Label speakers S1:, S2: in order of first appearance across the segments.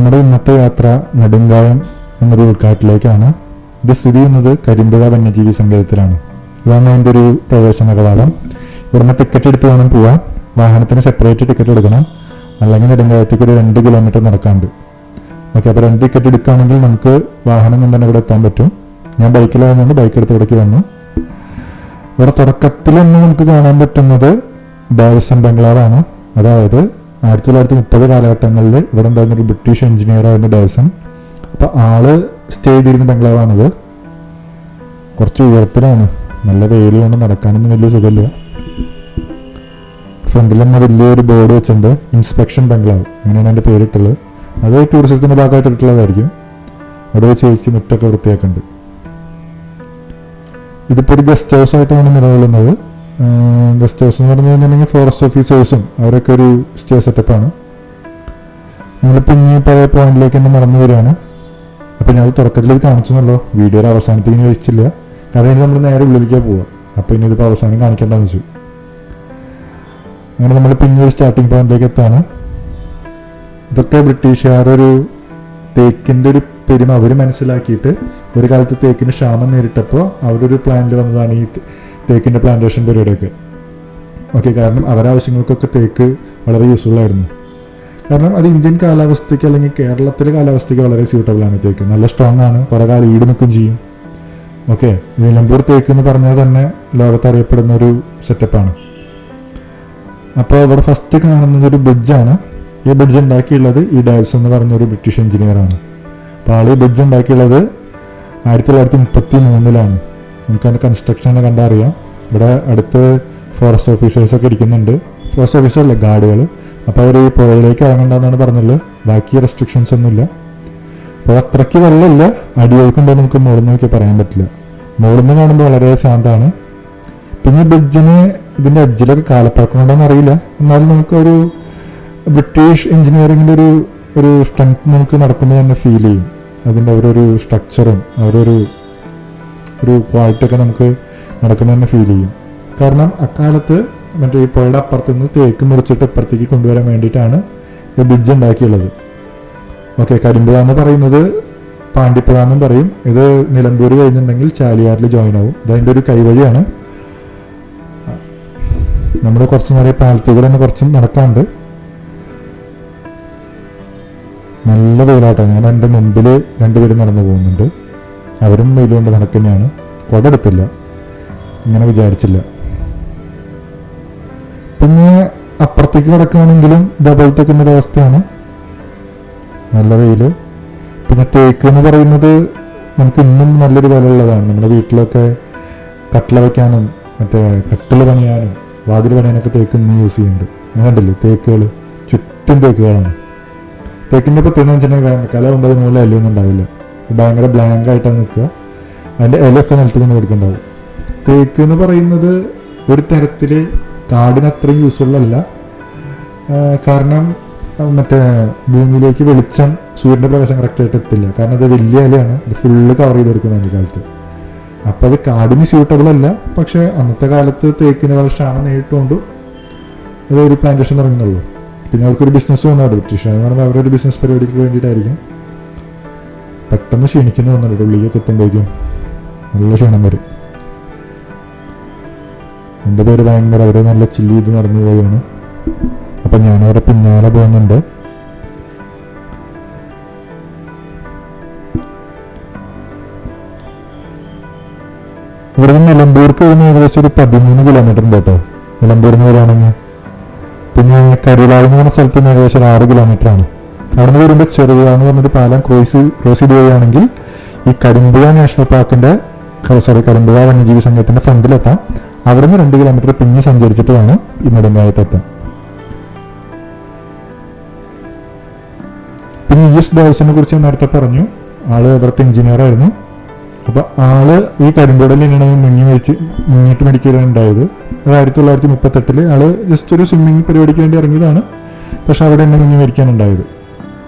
S1: നമ്മുടെ ഇന്നത്തെ യാത്ര നെടുങ്കായം എന്നൊരു ഉൾക്കാട്ടിലേക്കാണ്. ഇത് സ്ഥിതി ചെയ്യുന്നത് കരിമ്പുഴ വന്യജീവി സങ്കേതത്തിലാണ്. ഇതാണ് അതിൻ്റെ ഒരു പ്രവേശന കവാടം. ഇവിടുന്ന് ടിക്കറ്റ് എടുത്ത് വേണം പോവാൻ. വാഹനത്തിന് സെപ്പറേറ്റ് ടിക്കറ്റ് എടുക്കണം, അല്ലെങ്കിൽ നെടുങ്കായത്തേക്ക് ഒരു 2 കിലോമീറ്റർ നടക്കാണ്ട്. ഓക്കെ, അപ്പോൾ 2 ടിക്കറ്റ് എടുക്കുകയാണെങ്കിൽ നമുക്ക് വാഹനം കൊണ്ട് തന്നെ ഇവിടെ എത്താൻ പറ്റും. ഞാൻ ബൈക്കിലായതുകൊണ്ട് ബൈക്ക് എടുത്ത് ഇവിടേക്ക് വന്നു. ഇവിടെ തുടക്കത്തിൽ തന്നെ നമുക്ക് കാണാൻ പറ്റുന്നത് ഡേവിസൺ ബംഗ്ലാവാണ്. അതായത് 1930 കാലഘട്ടങ്ങളിൽ ഇവിടെ ഉണ്ടായിരുന്നൊരു ബ്രിട്ടീഷ് എഞ്ചിനീയർ ആയിരുന്നു ഡേവിസൺ. അപ്പോൾ ആള് സ്റ്റേ ചെയ്തിരുന്ന ബംഗ്ലാവാണിത്. കുറച്ച് ഉയരത്തിലാണ്, നല്ല വെയിൽ കൊണ്ട് നടക്കാനൊന്നും വലിയ സുഖമില്ല. ഫ്രണ്ടിൽ തന്നെ വലിയൊരു ബോർഡ് വെച്ചിട്ടുണ്ട്, ഇൻസ്പെക്ഷൻ ബംഗ്ലാവ്, അങ്ങനെയാണ് അതിൻ്റെ പേരിട്ടുള്ളത്. അത് ടൂറിസത്തിൻ്റെ ഭാഗമായിട്ട് ഇട്ടുള്ളതായിരിക്കും. അവിടെ വെച്ച് ചേച്ചി മുറ്റൊക്കെ വൃത്തിയാക്കുന്നുണ്ട്. ഇതിപ്പോൾ ഒരു ഗസ്റ്റ് ഹൗസ് ആയിട്ടാണ് നിലകൊള്ളുന്നത്. ഗസ്റ്റ് ഹൗസ് എന്ന് പറഞ്ഞു കഴിഞ്ഞിട്ടുണ്ടെങ്കിൽ ഫോറസ്റ്റ് ഓഫീസേഴ്സും അവരൊക്കെ ഒരു സ്റ്റേ സെറ്റപ്പാണ്. നമ്മളിപ്പോൾ ഇനി പഴയ പോയിന്റിലേക്ക് തന്നെ മറന്നു വരികയാണ്. അപ്പോൾ ഞാൻ തുടക്കത്തിൽ ഇത് കാണിച്ചെന്നല്ലോ, വീഡിയോയുടെ അവസാനത്തേക്ക് വെച്ചില്ല. കാരണം ഇനി നമ്മൾ നേരെ ഉള്ളിലേക്കാണ് പോവുക. അപ്പോൾ ഇനി ഇതിപ്പോൾ അവസാനം കാണിക്കേണ്ടെന്ന് വെച്ചു. അങ്ങനെ നമ്മൾ പിന്നെ ഒരു സ്റ്റാർട്ടിങ് പോയിന്റിലേക്ക് എത്താണ്. ഇതൊക്കെ ബ്രിട്ടീഷുകാരൊരു തേക്കിൻ്റെ ഒരു പെരുമ അവർ മനസ്സിലാക്കിയിട്ട് ഒരു കാലത്ത് തേക്കിന് ക്ഷാമം നേരിട്ടപ്പോൾ അവരൊരു പ്ലാനിൽ വന്നതാണ് ഈ തേക്കിൻ്റെ പ്ലാന്റേഷൻ പരിപാടിയൊക്കെ. ഓക്കെ, കാരണം അവരാവശ്യങ്ങൾക്കൊക്കെ തേക്ക് വളരെ യൂസ്ഫുൾ ആയിരുന്നു. കാരണം അത് ഇന്ത്യൻ കാലാവസ്ഥയ്ക്ക് അല്ലെങ്കിൽ കേരളത്തിലെ കാലാവസ്ഥയ്ക്ക് വളരെ സ്യൂട്ടബിൾ ആണ്. തേക്ക് നല്ല സ്ട്രോങ് ആണ്, കുറേ കാലം ഈട് നിൽക്കുകയും ചെയ്യും. ഓക്കെ, നിലമ്പൂർ തേക്ക് എന്ന് പറഞ്ഞാൽ തന്നെ ലോകത്ത് അറിയപ്പെടുന്ന ഒരു സെറ്റപ്പാണ്. അപ്പോൾ ഇവിടെ ഫസ്റ്റ് കാണുന്നത് ഒരു ബ്രിഡ്ജാണ്. ഈ ബ്രിഡ്ജ് ഉണ്ടാക്കിയുള്ളത് ഈ ഡേവിസൺ എന്ന് പറഞ്ഞൊരു ബ്രിട്ടീഷ് എഞ്ചിനീയറാണ്. അപ്പോൾ ആൾ ഈ ബ്രിഡ്ജ് ഉണ്ടാക്കിയുള്ളത് 1933 നമുക്ക് അതിൻ്റെ കൺസ്ട്രക്ഷൻ കണ്ടാൽ അറിയാം. ഇവിടെ അടുത്ത് ഫോറസ്റ്റ് ഓഫീസേഴ്സൊക്കെ ഇരിക്കുന്നുണ്ട്. ഫോറസ്റ്റ് ഓഫീസറല്ലേ, ഗാർഡുകൾ. അപ്പോൾ അവർ ഈ പുഴയിലേക്ക് ഇറങ്ങണ്ടെന്നാണ് പറഞ്ഞുള്ളത്. ബാക്കി റെസ്ട്രിക്ഷൻസ് ഒന്നുമില്ല. അപ്പോൾ അത്രയ്ക്ക് വെള്ളമില്ല, അടിയൊഴുക്കുണ്ടോ നമുക്ക് മുകളിൽ നിന്ന് നോക്കി പറയാൻ പറ്റില്ല. മുകളിൽ നിന്ന് കാണുമ്പോൾ വളരെ ശാന്തമാണ്. പിന്നെ ബ്രിഡ്ജിന് ഇതിൻ്റെ എഡ്ജിലൊക്കെ കാലപ്പഴക്കം കൊണ്ടോന്ന് അറിയില്ല, എന്നാലും നമുക്കൊരു ബ്രിട്ടീഷ് എഞ്ചിനീയറിങ്ങിൻ്റെ ഒരു സ്ട്രെങ്ത് നമുക്ക് നടക്കുമ്പോൾ തന്നെ ഫീൽ ചെയ്യും. അതിൻ്റെ അവരൊരു സ്ട്രക്ചറും അവരൊരു ക്വാളിറ്റി ഒക്കെ നമുക്ക് നടക്കുമ്പോൾ തന്നെ ഫീൽ ചെയ്യും. കാരണം അക്കാലത്ത് മറ്റേ ഈ പുഴയുടെ അപ്പുറത്ത് നിന്ന് തേക്ക് മുറിച്ചിട്ട് ഇപ്പുറത്തേക്ക് കൊണ്ടുവരാൻ വേണ്ടിയിട്ടാണ് ഈ ബ്രിഡ്ജ് ഉണ്ടാക്കിയുള്ളത്. ഓക്കെ, കരിമ്പുഴ എന്ന് പറയുന്നത് പാണ്ടിപ്പുഴ എന്നും പറയും. ഇത് നിലമ്പൂർ കഴിഞ്ഞിട്ടുണ്ടെങ്കിൽ ചാലിയാറിൽ ജോയിൻ ആവും. ഇതതിൻ്റെ ഒരു കൈവഴിയാണ്. നമ്മൾ കുറച്ച് നേരം പാലത്തിൽ കൂടെ തന്നെ കുറച്ച് നടക്കാണ്ട്. നല്ല വെയിലാട്ടോ. ഞാൻ എൻ്റെ മുമ്പിൽ 2 പേര് നടന്നു പോകുന്നുണ്ട്. അവരും വെയിൽ കൊണ്ട് നടക്കുന്നതാണ്. കുട എടുത്തില്ല, ഇങ്ങനെ വിചാരിച്ചില്ല. പിന്നെ അപ്പുറത്തേക്ക് കിടക്കുകയാണെങ്കിലും ഇതേപോലത്തെ ഒരു അവസ്ഥയാണ്, നല്ല വെയിൽ. പിന്നെ തേക്ക് എന്ന് പറയുന്നത് നമുക്ക് ഇന്നും നല്ലൊരു വില ഉള്ളതാണ്. നമ്മുടെ വീട്ടിലൊക്കെ കട്ടില വയ്ക്കാനും മറ്റേ കട്ടിൽ പണിയാനും വാതിൽ പണിയാനൊക്കെ തേക്ക് ഇന്ന് യൂസ് ചെയ്യുന്നുണ്ട്. ഞാൻ കണ്ടില്ലേ, തേക്കുകൾ ചുറ്റും തേക്കുകളാണ്. തേക്കിൻ്റെ പ്രത്യേകത വെച്ചിട്ടുണ്ടെങ്കിൽ വേനൽക്കാലം ആകുമ്പോൾ അതിന് മുകളിൽ ഇലയൊന്നും ഉണ്ടാവില്ല, ഭയങ്കര ബ്ലാങ്ക് ആയിട്ടാണ് നിൽക്കുക. അതിൻ്റെ ഇലയൊക്കെ നിലത്ത് കൊണ്ട് കൊടുക്കുന്നുണ്ടാവും. തേക്ക് എന്ന് പറയുന്നത് ഒരു തരത്തിൽ കാടിന് അത്രയും യൂസ്ഫുൾ അല്ല. കാരണം മറ്റേ ഭൂമിയിലേക്ക് വെളിച്ചം, സൂര്യൻ്റെ പ്രകാശം കറക്റ്റായിട്ട് എത്തില്ല. കാരണം അത് വലിയ ഇലയാണ്, ഇത് ഫുള്ള് കവർ ചെയ്ത് കൊടുക്കും വേനൽക്കാലത്ത്. അപ്പോൾ അത് കാടിന് സ്യൂട്ടബിൾ അല്ല. പക്ഷേ അന്നത്തെ കാലത്ത് തേക്കിന് വളരെ ക്ഷാമം നേരിട്ടുകൊണ്ടും അത് ഒരു പ്ലാന്റേഷൻ തുടങ്ങുന്നുള്ളൂ. പിന്നെ അവർക്കൊരു ബിസിനസ് തോന്നാറ് ബ്രിട്ടീഷ്, എന്ന് പറയുമ്പോൾ അവരൊരു ബിസിനസ് പരിപാടിക്ക് വേണ്ടിയിട്ടായിരിക്കും. പെട്ടെന്ന് ക്ഷീണിക്കുന്നു തോന്നുന്നുണ്ട്, ഉള്ളിലേക്ക് എത്തുമ്പോഴേക്കും നല്ല ക്ഷീണം വരും. എൻ്റെ പേര് ഭയങ്കര അവർ നല്ല ചില്ല് ചെയ്ത് നടന്നു പോവുകയാണ്. അപ്പം ഞാനവരെ പിന്നാലെ പോകുന്നുണ്ട്. ഇവിടെ നിന്ന് നിലമ്പൂർക്ക് വരുന്ന ഏകദേശം ഒരു 13 കിലോമീറ്റർ ഉണ്ട് കേട്ടോ, നിലമ്പൂരിൽ നിന്ന് വരികയാണെങ്കിൽ. പിന്നെ കരുളായി എന്ന് പറഞ്ഞ സ്ഥലത്ത് നിന്ന് ഏകദേശം 6 കിലോമീറ്ററാണ്. അവിടെ നിന്ന് വരുമ്പോൾ ചെറുപുഴ എന്ന് പറഞ്ഞൊരു പാലം ക്രോസ് ചെയ്ത് വരികയാണെങ്കിൽ ഈ കരിമ്പുഴ നാഷണൽ പാർക്കിൻ്റെ കരിമ്പുഴ വന്യജീവി സംഘത്തിൻ്റെ ഫ്രണ്ടിലെത്താം. അവിടെ നിന്ന് 2 കിലോമീറ്റർ പിഞ്ഞ് സഞ്ചരിച്ചിട്ട് വേണം ഈ നെടുങ്കായത്തെത്താൻ. പിന്നെ ES ഡേവിസനെ കുറിച്ച് നേരത്തെ പറഞ്ഞു. ആള് ഇവിടുത്തെ എഞ്ചിനീയർ ആയിരുന്നു. അപ്പോൾ ആള് ഈ കരിമ്പുഴയിൽ തന്നെയാണ് മുങ്ങിയിട്ട് മരിക്കുകയാണ് ഉണ്ടായത്. അത് 1938 ആള് ജസ്റ്റ് ഒരു സ്വിമ്മിങ് പരിപാടിക്ക് വേണ്ടി ഇറങ്ങിയതാണ്. പക്ഷെ അവിടെ തന്നെ മുങ്ങി മരിക്കാനുണ്ടായത്.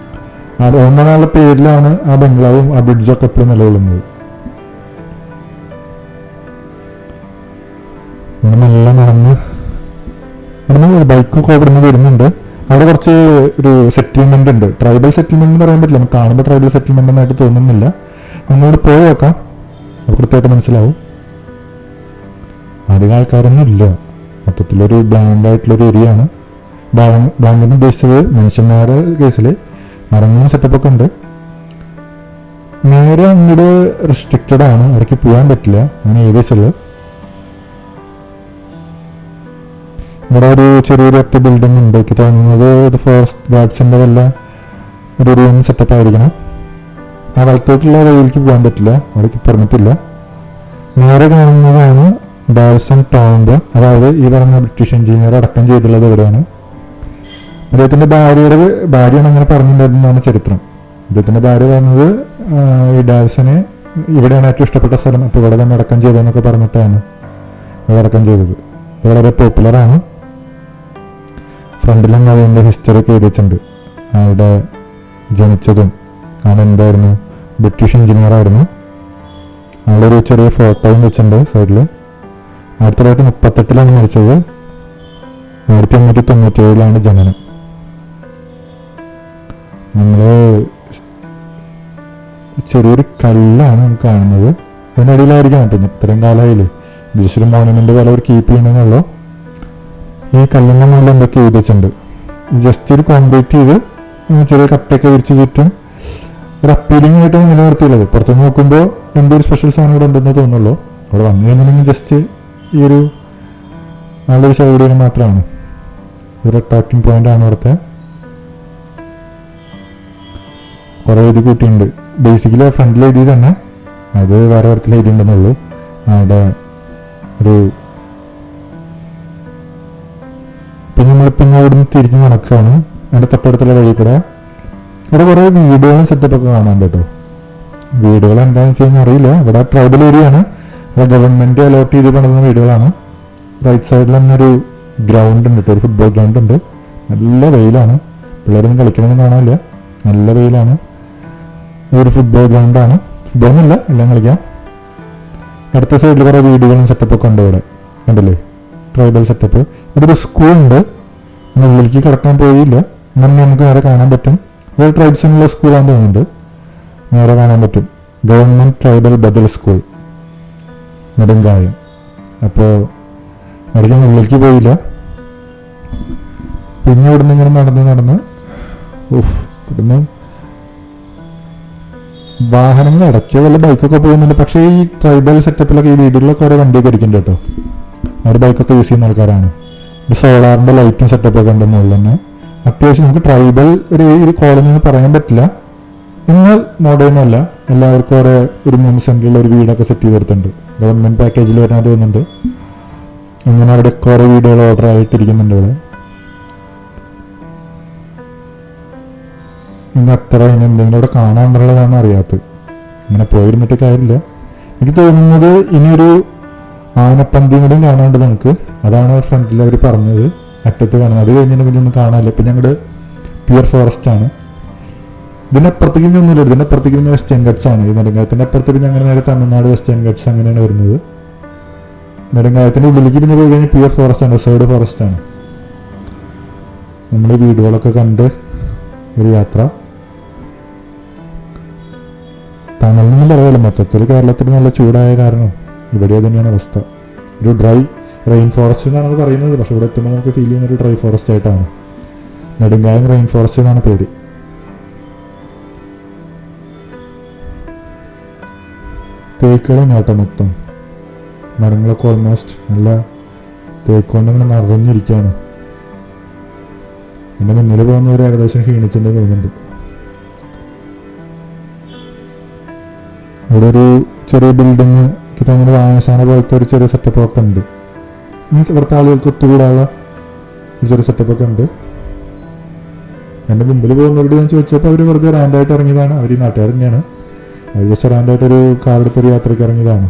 S1: ആൾ ഒന്നാളുടെ പേരിലാണ് ആ ബംഗ്ലാവും ആ ബ്രിഡ്ജൊക്കെ എപ്പോഴും നിലകൊള്ളുന്നത്. നല്ല നടന്ന് ബൈക്കൊക്കെ അവിടെ നിന്ന് വരുന്നുണ്ട്. അവിടെ കുറച്ച് ഒരു സെറ്റിൽമെന്റ് ഉണ്ട്. ട്രൈബൽ സെറ്റിൽമെന്റ് എന്ന് പറയാൻ പറ്റില്ല, നമുക്ക് കാണുമ്പോൾ ട്രൈബൽ സെറ്റിൽമെന്റ് എന്നായിട്ട് തോന്നുന്നില്ല. നമ്മളോട് പോയി നോക്കാം, അത് കൃത്യമായിട്ട് മനസ്സിലാവും. അധികം ആൾക്കാരൊന്നും ഇല്ല, മൊത്തത്തിലൊരു ബ്ലാങ്ക് ആയിട്ടുള്ളൊരു ഏരിയ ആണ്. ബ്ലാങ്ക് എന്ന് ഉദ്ദേശിച്ചത് മനുഷ്യന്മാരുടെ കേസിൽ മരങ്ങളും സെറ്റപ്പൊക്കെ ഉണ്ട്. നേരെ അങ്ങോട്ട് റെസ്ട്രിക്റ്റഡ് ആണ്, അവിടേക്ക് പോകാൻ പറ്റില്ല. അങ്ങനെ ഏകദേശമുള്ളത് ഇവിടെ ഒരു ചെറിയൊരു ഒറ്റ ബിൽഡിംഗ് ഉണ്ട്. എനിക്ക് തോന്നുന്നത് ഇത് ഫോറസ്റ്റ് ഗാർഡ്സിൻ്റെ വല്ല ഒരു റൂം സെറ്റപ്പ് ആയിരിക്കണം. ആ വലത്തോട്ടുള്ള വഴിയിലേക്ക് പോകാൻ പറ്റില്ല, അവിടേക്ക് പെർമിറ്റില്ല. നേരെ കാണുന്നതാണ് ഡാവ്സൺ ടോംബ്, അതായത് ഈ പറഞ്ഞ ബ്രിട്ടീഷ് എഞ്ചിനീയർ അടക്കം ചെയ്തിട്ടുള്ളത് ഇവിടെയാണ്. അദ്ദേഹത്തിൻ്റെ ഭാര്യയാണ് അങ്ങനെ പറഞ്ഞിട്ടുണ്ടായിരുന്നതാണ് ചരിത്രം. അദ്ദേഹത്തിൻ്റെ ഭാര്യ പറഞ്ഞത് ഈ ഡാവ്സനെ ഇവിടെയാണ് ഏറ്റവും ഇഷ്ടപ്പെട്ട സ്ഥലം, അപ്പോൾ ഇവിടെ തന്നെ അടക്കം ചെയ്തതെന്നൊക്കെ പറഞ്ഞിട്ടാണ് ഇവിടെ അടക്കം ചെയ്തത്. ഇത് വളരെ പോപ്പുലറാണ്. ഫ്രണ്ടിലും അതിൻ്റെ ഹിസ്റ്ററി ഒക്കെ എഴുതിയിട്ടുണ്ട്. അവിടെ ജനിച്ചതും എന്തായിരുന്നു, ബ്രിട്ടീഷ് എഞ്ചിനീയർ ആയിരുന്നു. അവിടെ ഒരു ചെറിയ ഫോട്ടോയും വെച്ചിട്ടുണ്ട് സൈഡിൽ. 1938 മരിച്ചത്, 1897 ജനനം. നമ്മള് ചെറിയൊരു കല്ലാണ് നമുക്ക് കാണുന്നത്, അതിനടിയിലായിരിക്കണം. പിന്നെ ഇത്രയും കാലമായില്ലേ, ജസ്റ്റ് ഒരു മോണുമെന്റ് പോലെ അവർ കീപ്പ് ചെയ്യണമെന്നുള്ളൂ. ഈ കല്ലിൻ്റെ മുകളിൽ എന്തൊക്കെ എഴുതിച്ചിട്ടുണ്ട്. ജസ്റ്റ് ഒരു കോൺക്രീറ്റ് ചെയ്ത് ചെറിയ കട്ടയൊക്കെ വിരിച്ച് ചുറ്റും ഒരു അപ്പീലിംഗ് ആയിട്ട് നിലനിർത്തിയുള്ളത്. പുറത്തുനിന്ന് നോക്കുമ്പോൾ എന്തോ ഒരു സ്പെഷ്യൽ സാധനം ഇവിടെ ഉണ്ടെന്ന് തോന്നുള്ളൂ. അവിടെ വന്നു കഴിഞ്ഞിട്ടുണ്ടെങ്കിൽ ജസ്റ്റ് ഈ ഒരു നല്ലൊരു സൗകര്യം മാത്രമാണ്. ഒരു അട്രാക്റ്റിംഗ് പോയിന്റ് ആണ് ഇവിടുത്തെ. കുറേ എഴുതി കൂട്ടിയിട്ടുണ്ട്. ബേസിക്കലി ഫ്രണ്ടിൽ എഴുതി തന്നെ, അത് വേറെ തരത്തിൽ എഴുതിയിട്ടുണ്ടെന്നുള്ളൂ. അവിടെ ഒരു പിന്നെ നമ്മളിപ്പോൾ ഇവിടുന്ന് തിരിച്ച് നടക്കുകയാണ്. അതിൻ്റെ തൊട്ടടുത്തുള്ള വഴി കൂടെ ഇവിടെ കുറേ വീടുകളും സെറ്റപ്പൊക്കെ കാണാൻ കേട്ടോ. വീടുകൾ എന്താണെന്ന് വെച്ച് കഴിഞ്ഞാൽ അറിയില്ല. ഇവിടെ ട്രൈബൽ ഏരിയ ആണ്, അത് ഗവൺമെൻറ് അലോട്ട് ചെയ്ത് പണിതുന്ന വീടുകളാണ്. റൈറ്റ് സൈഡിൽ തന്നെ ഒരു ഗ്രൗണ്ട് ഉണ്ട് കേട്ടോ, ഒരു ഫുട്ബോൾ ഗ്രൗണ്ട് ഉണ്ട്. നല്ല വെയിലാണ്, പിള്ളേരൊന്നും കളിക്കണമെന്ന് കാണാനില്ല, നല്ല വെയിലാണ്. ഒരു ഫുട്ബോൾ ഗ്രൗണ്ടാണ്, ഫുട്ബോളൊന്നുമില്ല, എല്ലാം കളിക്കാം. അടുത്ത സൈഡിൽ കുറേ വീടുകളും സെറ്റപ്പൊക്കെ ഉണ്ട് ഇവിടെ, കണ്ടില്ലേ, ട്രൈബൽ സെറ്റപ്പ്. ഇവിടെ ഒരു സ്കൂളുണ്ട്, ഉള്ളിലേക്ക് കിടക്കാൻ പോയില്ല, അങ്ങനെ നമുക്ക് നേരെ കാണാൻ പറ്റും. ഒരു ട്രൈബ്സിനുള്ള സ്കൂളാണെന്ന് തോന്നുന്നുണ്ട്, നേരെ കാണാൻ പറ്റും. ഗവൺമെൻറ് ട്രൈബൽ ബദൽ സ്കൂൾ നെടുങ്കായം. അപ്പോൾ അവിടേക്ക് ഉള്ളിലേക്ക് പോയില്ല. പിന്നെ ഇവിടുന്ന് ഇങ്ങനെ നടന്ന് ഇവിടുന്ന് വാഹനങ്ങൾ ഇടയ്ക്ക് വല്ല ബൈക്കൊക്കെ പോകുന്നുണ്ട്. പക്ഷേ ഈ ട്രൈബൽ സെറ്റപ്പിലൊക്കെ ഈ വീടുകളിലൊക്കെ ഓരോ വണ്ടിയൊക്കെ അടിക്കുന്നുണ്ട് കേട്ടോ. അവർ ബൈക്കൊക്കെ യൂസ് ചെയ്യുന്ന ആൾക്കാരാണ്. ഒരു സോളാറിൻ്റെ ലൈറ്റും സെറ്റപ്പൊക്കെ ഉണ്ട് മുകളിൽ തന്നെ. അത്യാവശ്യം നമുക്ക് ട്രൈബൽ ഒരു കോളനി എന്ന് പറയാൻ പറ്റില്ല, എന്നാൽ മോഡേൺ അല്ല. എല്ലാവർക്കും ഒരു 3 സെന്റിലുള്ള ഒരു വീടൊക്കെ സെറ്റ് ചെയ്ത് കൊടുത്തിട്ടുണ്ട്. ഗവൺമെൻറ് പാക്കേജിൽ വരാൻ തോന്നുന്നുണ്ട്. അങ്ങനെ അവിടെ കുറേ വീടുകൾ ഓർഡർ ആയിട്ടിരിക്കുന്നുണ്ട് ഇവിടെ. ഇനി അത്ര ഇനി എന്തെങ്കിലും അവിടെ കാണാനുള്ളതാണെന്ന് അറിയാത്തത്. ഇങ്ങനെ പോയിരുന്നിട്ട് കാര്യമില്ല. എനിക്ക് തോന്നുന്നത് ഇനിയൊരു ആനപ്പന്തിയും കൂടി കാണാണ്ട് നമുക്ക്. അതാണ് ഫ്രണ്ടിൽ അവർ പറഞ്ഞത്, അറ്റത്ത് കാണുന്നത്. അത് കഴിഞ്ഞിട്ട് പിന്നെ ഒന്നും കാണാനില്ല. ഇപ്പം ഞങ്ങളുടെ പ്യുവർ ഫോറസ്റ്റ് ആണ്. ഇതിൻ്റെ അപ്പുറത്തേക്ക് ഒന്നുമില്ല. ഇതിൻ്റെ അപ്പുറത്തേക്ക് പിന്നെ വെസ്റ്റേൺ ഗട്ട്സ് ആണ്. ഈ നെടുങ്കായത്തിൻ്റെ അപ്പുറത്ത് പിന്നെ അങ്ങനെ നേരെ തമിഴ്നാട് വെസ്റ്റേൺ ഗട്ട്സ് അങ്ങനെയാണ് വരുന്നത്. നെടുങ്കായത്തിൻ്റെ ഉള്ളിലേക്ക് പിന്നെ പോയി കഴിഞ്ഞാൽ പ്യുവർ ഫോറസ്റ്റ് ആണ്, റിസർവ്ഡ് ഫോറസ്റ്റ് ആണ്. നമ്മൾ വീടുകളൊക്കെ കണ്ട് ഒരു യാത്ര. തണലൊന്നും പറയാമല്ലോ, മൊത്തത്തിൽ കേരളത്തിൽ നല്ല ചൂടായ കാരണം ഇവിടെ തന്നെയാണ് അവസ്ഥ. ഒരു ഡ്രൈ റെയിൻ ഫോറസ്റ്റ് എന്നാണ് പറയുന്നത്, പക്ഷെ ഇവിടെ എത്തുമ്പോൾ നമുക്ക് ഫീൽ ചെയ്യുന്ന ഒരു ഡ്രൈ ഫോറസ്റ്റ് ആയിട്ടാണ്. നെടുങ്കായം റെയിൻ ഫോറസ്റ്റ് എന്നാണ് പേര്. തേക്കുകളും കേട്ടോ, മൊത്തം മരങ്ങളൊക്കെ ഓൾമോസ്റ്റ് നല്ല തേക്ക് കൊണ്ട് ഇങ്ങനെ നിറഞ്ഞിരിക്കുകയാണ്. എൻ്റെ മുന്നിൽ പോകുന്നവർ ഏകദേശം ക്ഷീണിച്ചിട്ടുണ്ടെന്ന് തോന്നുന്നുണ്ട്. ഇവിടെ ഒരു ചെറിയ ബിൽഡിങ്, എനിക്ക് തോന്നുന്നു വായനശാല പോലത്തെ ഒരു ചെറിയ സെറ്റപ്പൊക്കെ ഉണ്ട്. മീൻസ് ഇവിടുത്തെ ആളുകൾക്ക് ഒത്തുകൂടാനുള്ള ഒരു ചെറിയ സെറ്റപ്പൊക്കെ ഉണ്ട്. എൻ്റെ മുമ്പിൽ പോകുന്നവരോട് ഞാൻ ചോദിച്ചപ്പോൾ അവർ വെറുതെ റാൻഡായിട്ട് ഇറങ്ങിയതാണ്. അവർ ഈ നാട്ടുകാർ തന്നെയാണ്. അവർ ജസ്റ്റ് റാൻഡായിട്ടൊരു കാറെടുത്തൊരു യാത്രയ്ക്ക് ഇറങ്ങിയതാണ്.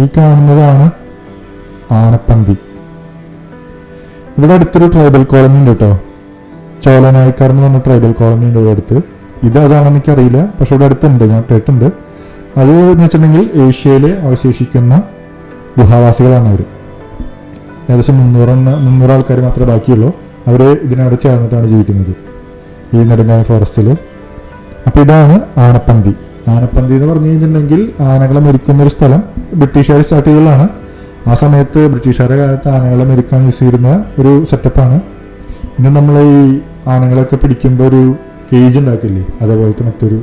S1: ഈ കാണുന്നതാണ് ആനപ്പന്തി. ഇവിടെ അടുത്തൊരു ട്രൈബൽ കോളനി ഉണ്ട് കേട്ടോ, ചോലനായിക്കാർ എന്ന് പറഞ്ഞ ട്രൈബൽ കോളനി ഉണ്ട് ഇവിടെ അടുത്ത്. അതാണെന്ന് എനിക്കറിയില്ല, പക്ഷെ ഇവിടെ അടുത്തുണ്ട്, ഞാൻ കേട്ടിട്ടുണ്ട്. അത് എന്ന് വെച്ചിട്ടുണ്ടെങ്കിൽ ഏഷ്യയിലെ അവശേഷിക്കുന്ന ഗുഹാവാസികളാണ് അവർ. ഏകദേശം 300 ആൾക്കാർ മാത്രമേ ബാക്കിയുള്ളൂ. അവർ ഇതിനോട് ചേർന്നിട്ടാണ് ജീവിക്കുന്നത് ഈ നെടുങ്കായം ഫോറസ്റ്റിൽ. അപ്പോൾ ഇതാണ് ആനപ്പന്തി. ആനപ്പന്തി എന്ന് പറഞ്ഞു കഴിഞ്ഞിട്ടുണ്ടെങ്കിൽ ആനകളെ മെരുക്കുന്ന ഒരു സ്ഥലം ബ്രിട്ടീഷുകാർ സ്റ്റാർട്ട് ചെയ്തതാണ്. ആ സമയത്ത് ബ്രിട്ടീഷുകാരുടെ കാലത്ത് ആനകളെ മെരുക്കാൻ യൂസ് ചെയ്യുന്ന ഒരു സെറ്റപ്പാണ്. ഇന്ന് നമ്മൾ ഈ ആനകളൊക്കെ പിടിക്കുമ്പോൾ ഒരു കേജ് ഉണ്ടാക്കില്ലേ, അതേപോലത്തെ മറ്റൊരു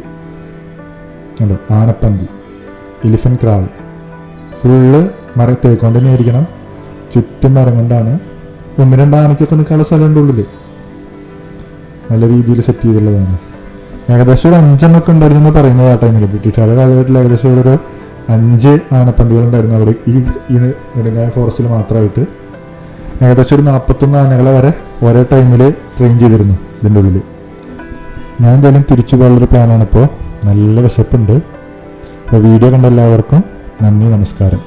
S1: ഉണ്ടോ ആനപ്പന്തി, എലിഫന്റ് ക്രാൾ. ഫുള്ള് തേക്കൊണ്ട് തന്നെ ആയിരിക്കണം, ചുറ്റും മരം കൊണ്ടാണ്. 1-2 ആനയ്ക്കൊക്കെ നിൽക്കാനുള്ള സ്ഥലമുണ്ട് ഉള്ളിൽ, നല്ല രീതിയിൽ സെറ്റ് ചെയ്തുള്ളതാണ്. ഏകദേശം ഒരു 5 എണ്ണമൊക്കെ ഉണ്ടായിരുന്നു പറയുന്നത് ആ ടൈമിൽ. ബ്രിട്ടീഷുകാരുടെ കാലഘട്ടത്തിൽ ഏകദേശം ഇവിടെ ഒരു 5 ആനപ്പന്തികളുണ്ടായിരുന്നു അവിടെ ഈ നെടുങ്കായം ഫോറസ്റ്റിൽ മാത്രമായിട്ട്. ഏകദേശം ഒരു 41 ആനകളെ വരെ ഒരേ ടൈമിൽ ട്രെയിൻ ചെയ്തിരുന്നു ഇതിൻ്റെ ഉള്ളിൽ. ഞാൻ എന്തായാലും തിരിച്ചു പോകാനുള്ളൊരു പ്ലാനാണ്. ഇപ്പോൾ നല്ല വിശപ്പുണ്ട്. അപ്പോൾ വീഡിയോ കണ്ട എല്ലാവർക്കും നന്ദി, നമസ്കാരം.